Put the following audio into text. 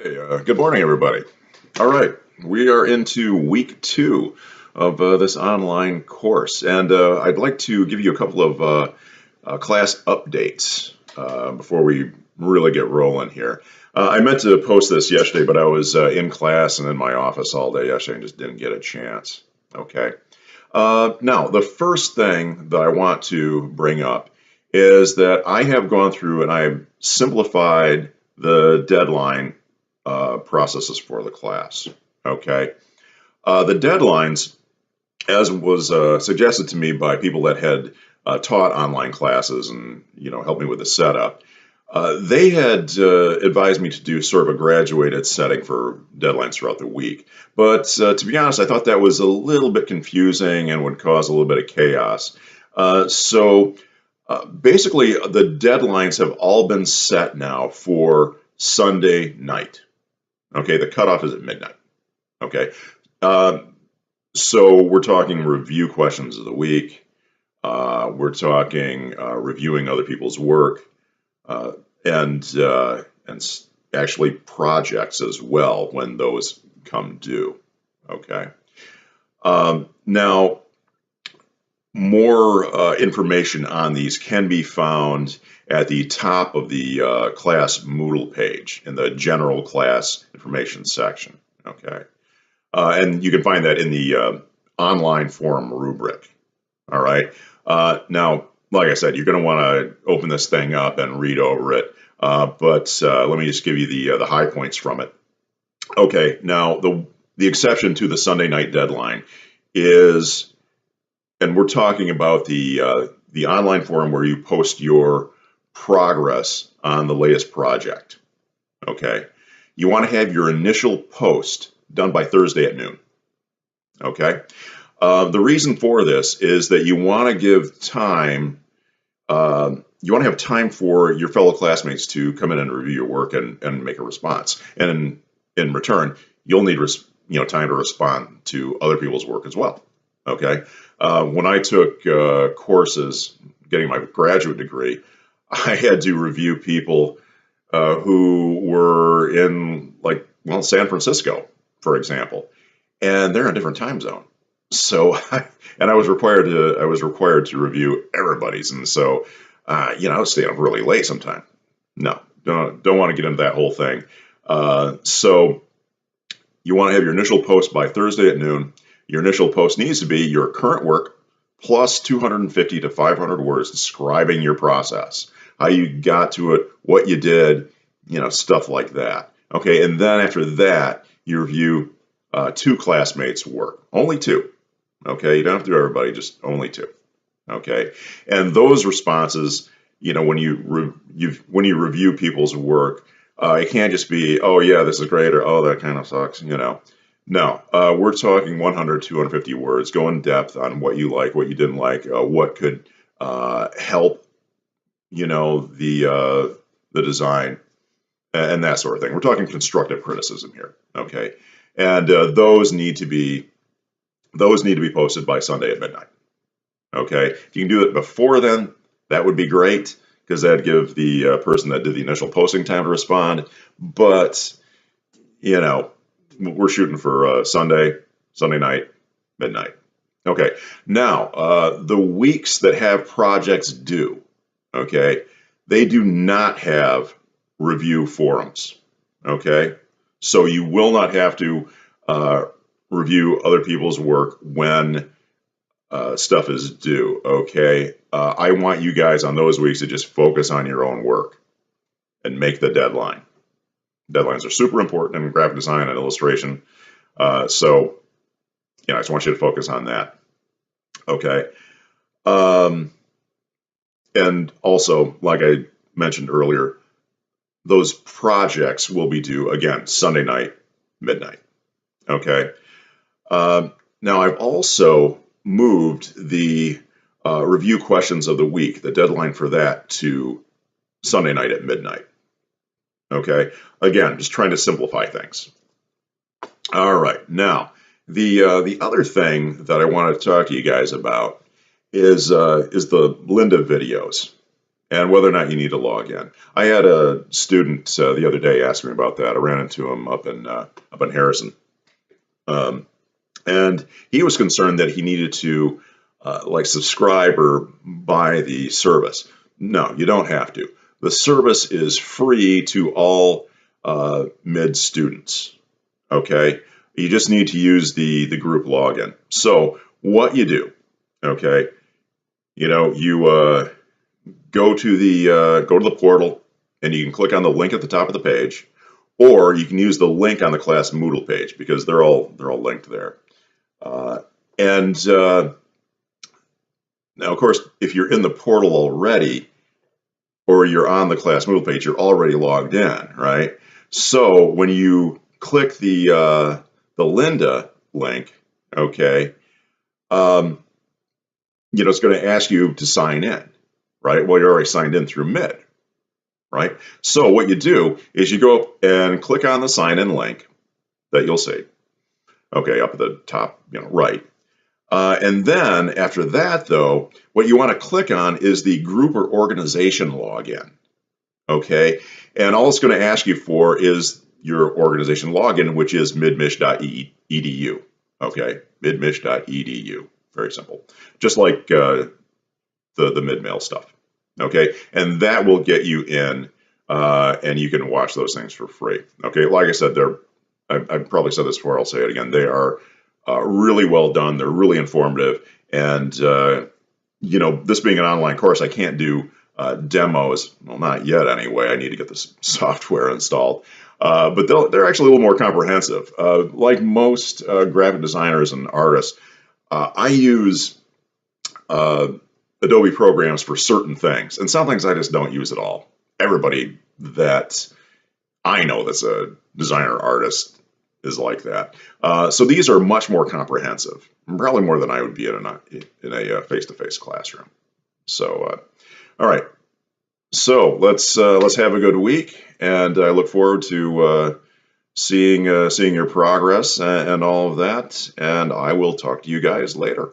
Hey, good morning, everybody. All right, we are into week two of this online course, and I'd like to give you a couple of class updates before we really get rolling here. I meant to post this yesterday, but I was in class and in my office all day yesterday and just didn't get a chance. Okay. Now, the first thing that I want to bring up is that I have gone through and I've simplified the deadline processes for the class. Okay. The deadlines, as was suggested to me by people that had taught online classes and helped me with the setup, they had advised me to do sort of a graduated setting for deadlines throughout the week. But to be honest, I thought that was a little bit confusing and would cause a little bit of chaos. Basically, the deadlines have all been set now for Sunday night. Okay, the cutoff is at midnight. Okay, uh, so we're talking review questions of the week. We're talking reviewing other people's work uh, and actually projects as well when those come due. Okay. Now, more information on these can be found at the top of the class Moodle page in the general class information section. Okay. And you can find that in the online forum rubric. All right. Now, like I said, you're going to want to open this thing up and read over it. But let me just give you the high points from it. Okay. Now, the exception to the Sunday night deadline is, and we're talking about the online forum where you post your progress on the latest project. Okay. You want to have your initial post done by Thursday at noon. Okay. The reason for this is that you want to give time, you want to have time for your fellow classmates to come in and review your work and make a response. And in return, you'll need time to respond to other people's work as well. Okay. When I took courses getting my graduate degree, I had to review people who were in San Francisco, for example, and they're in a different time zone. So, and I was required to review everybody's, and so, I was staying up really late sometime. No, don't want to get into that whole thing. So you want to have your initial post by Thursday at noon. Your initial post needs to be your current work plus 250 to 500 words describing your process, how you got to it, what you did, stuff like that. Okay, and then after that, you review two classmates' work, only two. Okay, you don't have to do everybody, just only two. Okay, and those responses, when you review people's work, it can't just be, oh yeah, this is great, or oh that kind of sucks. No, we're talking 100, 250 words. Go in depth on what you like, what you didn't like, what could help, the design and that sort of thing. We're talking constructive criticism here. Okay, and those need to be posted by Sunday at midnight. Okay, if you can do it before then, that would be great because that'd give the person that did the initial posting time to respond. But we're shooting for Sunday night, midnight. Okay, now the weeks that have projects due, okay, they do not have review forums. Okay, so you will not have to review other people's work when stuff is due. Okay, I want you guys on those weeks to just focus on your own work and make the deadline. Deadlines are super important in graphic design and illustration. So, I just want you to focus on that. Okay. And also, like I mentioned earlier, those projects will be due again Sunday night, midnight. Okay. Now, I've also moved the review questions of the week, the deadline for that, to Sunday night at midnight. Okay. Again, just trying to simplify things. All right. Now, the other thing that I want to talk to you guys about is the Lynda videos. and whether or not you need to log in. I had a student the other day ask me about that. I ran into him up in Harrison, um, and he was concerned that he needed to like subscribe or buy the service. No, you don't have to. The service is free to all mid students. Okay, you just need to use the group login. So what you do, okay, you go to the portal, and you can click on the link at the top of the page, or you can use the link on the class Moodle page because they're all linked there. And now, of course, if you're in the portal already, or you're on the class Moodle page, you're already logged in, right? So when you click the Lynda link, okay, um, it's going to ask you to sign in, right? Well, you're already signed in through Mid, right? So what you do is you go up and click on the sign in link that you'll see, okay, up at the top, right. And then after that, though, what you want to click on is the group or organization login, okay? And all it's going to ask you for is your organization login, which is midmich.edu, okay? Midmich.edu, very simple. Just like the mid-mail stuff, okay? And that will get you in, and you can watch those things for free, okay? Like I said, I've probably said this before, I'll say it again, they are really well done, they're really informative, and this being an online course, I can't do demos, well, not yet anyway, I need to get this software installed, but they're actually a little more comprehensive. Like most graphic designers and artists, I use Adobe programs for certain things, and some things I just don't use at all. Everybody that I know that's a designer artist is like that. So these are much more comprehensive, probably more than I would be in a face-to-face classroom. So, all right. So let's have a good week, and I look forward to seeing your progress and all of that. And I will talk to you guys later.